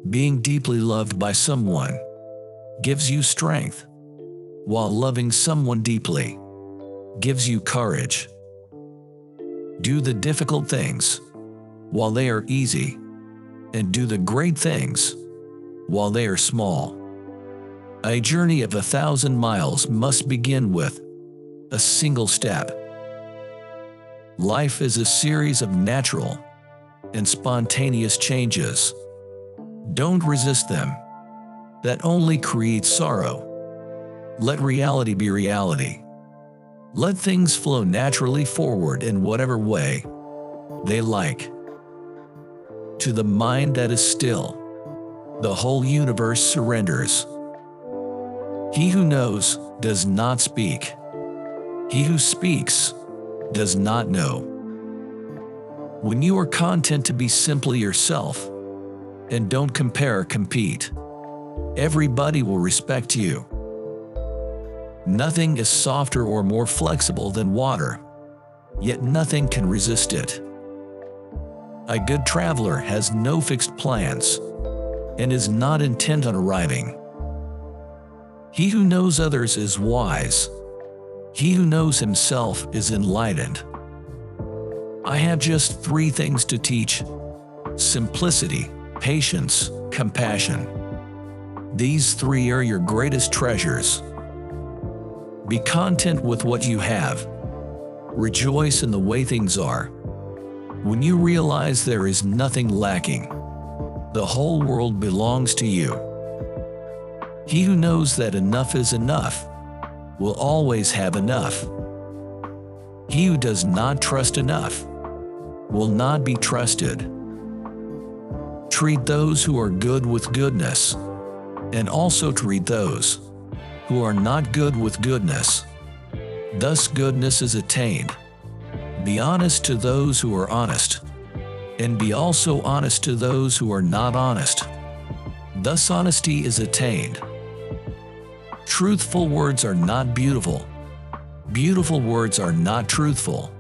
Being deeply loved by someone gives you strength, while loving someone deeply gives you courage. Do the difficult things while they are easy, and do the great things while they are small. A journey of 1,000 miles must begin with a single step. Life is a series of natural and spontaneous changes. Don't resist them. That only creates sorrow. Let reality be reality. Let things flow naturally forward in whatever way they like. To the mind that is still, the whole universe surrenders. He who knows does not speak. He who speaks does not know. When you are content to be simply yourself, and don't compare or compete, everybody will respect you. Nothing is softer or more flexible than water, yet nothing can resist it. A good traveler has no fixed plans and is not intent on arriving. He who knows others is wise. He who knows himself is enlightened. I have just 3 things to teach: simplicity, patience, compassion. These 3 are your greatest treasures. Be content with what you have. Rejoice in the way things are. When you realize there is nothing lacking, the whole world belongs to you. He who knows that enough is enough will always have enough. He who does not trust enough will not be trusted. Treat those who are good with goodness, and also treat those who are not good with goodness. Thus goodness is attained. Be honest to those who are honest, and be also honest to those who are not honest. Thus honesty is attained. Truthful words are not beautiful. Beautiful words are not truthful.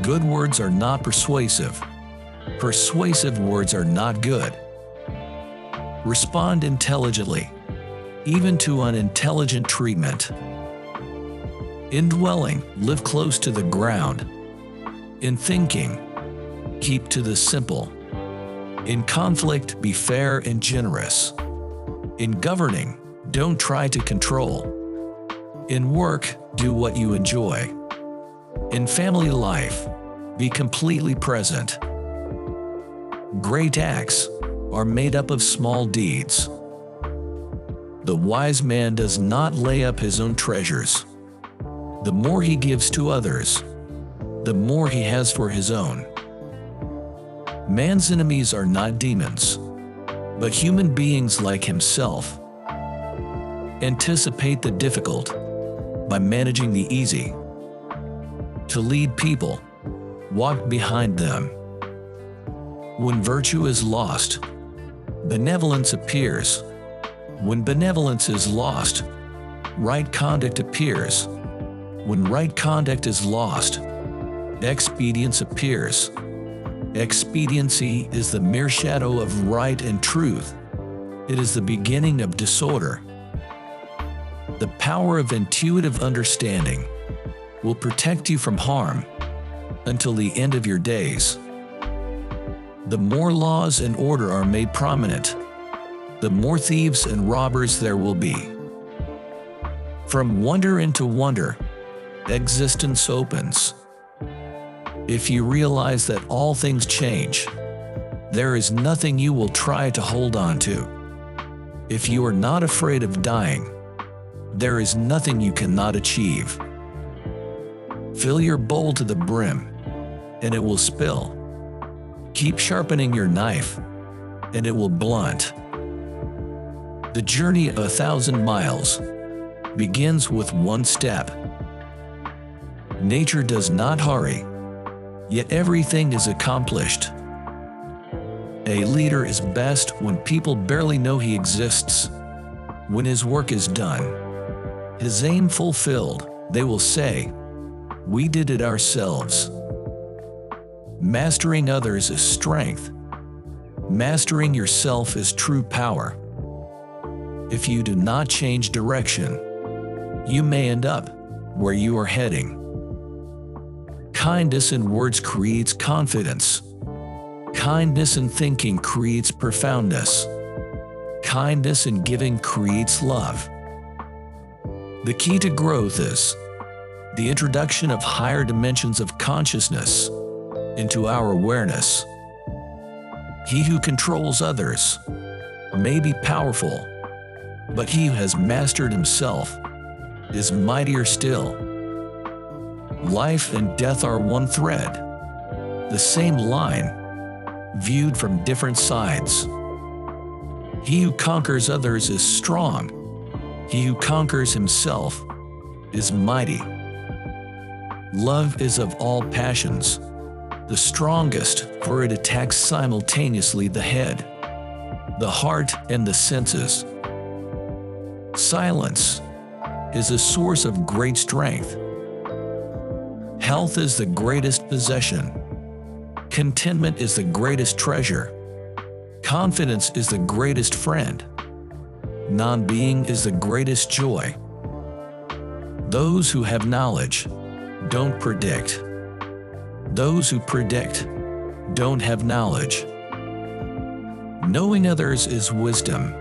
Good words are not persuasive. Persuasive words are not good. Respond intelligently, even to unintelligent treatment. In dwelling, live close to the ground. In thinking, keep to the simple. In conflict, be fair and generous. In governing, don't try to control. In work, do what you enjoy. In family life, be completely present. Great acts are made up of small deeds. The wise man does not lay up his own treasures. The more he gives to others, the more he has for his own. Man's enemies are not demons, but human beings like himself. Anticipate the difficult by managing the easy. To lead people, walk behind them. When virtue is lost, benevolence appears. When benevolence is lost, right conduct appears. When right conduct is lost, expedience appears. Expediency is the mere shadow of right and truth. It is the beginning of disorder. The power of intuitive understanding will protect you from harm until the end of your days. The more laws and order are made prominent, the more thieves and robbers there will be. From wonder into wonder, existence opens. If you realize that all things change, there is nothing you will try to hold on to. If you are not afraid of dying, there is nothing you cannot achieve. Fill your bowl to the brim, and it will spill. Keep sharpening your knife, and it will blunt. The journey of 1,000 miles begins with one step. Nature does not hurry, yet everything is accomplished. A leader is best when people barely know he exists. When his work is done, his aim fulfilled, they will say, "We did it ourselves." Mastering others is strength. Mastering yourself is true power. If you do not change direction, you may end up where you are heading. Kindness in words creates confidence. Kindness in thinking creates profoundness. Kindness in giving creates love. The key to growth is the introduction of higher dimensions of consciousness into our awareness. He who controls others may be powerful, but he who has mastered himself is mightier still. Life and death are one thread, the same line, viewed from different sides. He who conquers others is strong. He who conquers himself is mighty. Love is of all passions the strongest, for it attacks simultaneously the head, the heart, and the senses. Silence is a source of great strength. Health is the greatest possession. Contentment is the greatest treasure. Confidence is the greatest friend. Non-being is the greatest joy. Those who have knowledge don't predict. Those who predict don't have knowledge. Knowing others is wisdom.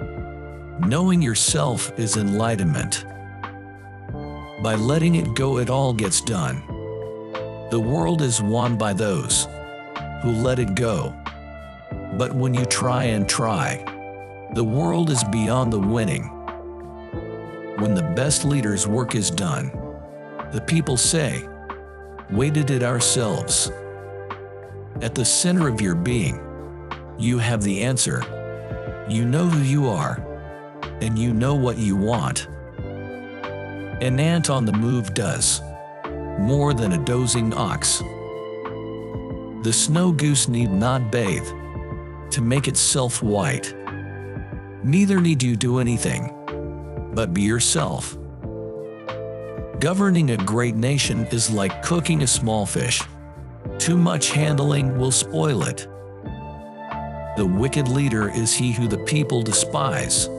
Knowing yourself is enlightenment. By letting it go, it all gets done. The world is won by those who let it go. But when you try and try, the world is beyond the winning. When the best leader's work is done, the people say, "We did it ourselves." At the center of your being, you have the answer. You know who you are, and you know what you want. An ant on the move does more than a dozing ox. The snow goose need not bathe to make itself white. Neither need you do anything, but be yourself. Governing a great nation is like cooking a small fish. Too much handling will spoil it. The wicked leader is he who the people despise.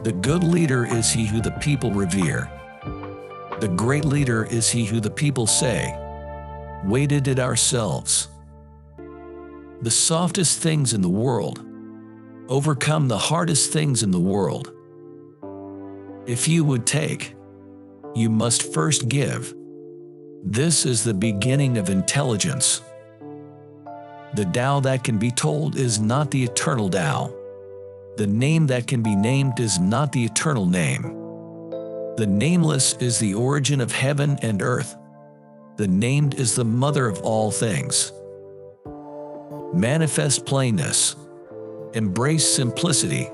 The good leader is he who the people revere. The great leader is he who the people say, "We did it ourselves." The softest things in the world overcome the hardest things in the world. If you would take, you must first give. This is the beginning of intelligence. The Tao that can be told is not the eternal Tao. The name that can be named is not the eternal name. The nameless is the origin of heaven and earth. The named is the mother of all things. Manifest plainness. Embrace simplicity.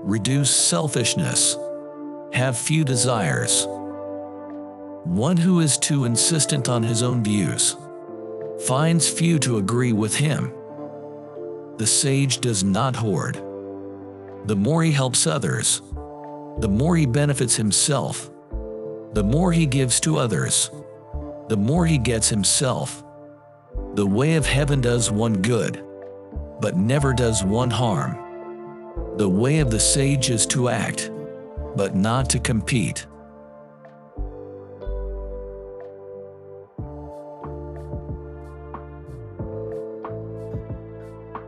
Reduce selfishness. Have few desires. One who is too insistent on his own views finds few to agree with him. The sage does not hoard. The more he helps others, the more he benefits himself. The more he gives to others, the more he gets himself. The way of heaven does one good, but never does one harm. The way of the sage is to act, but not to compete.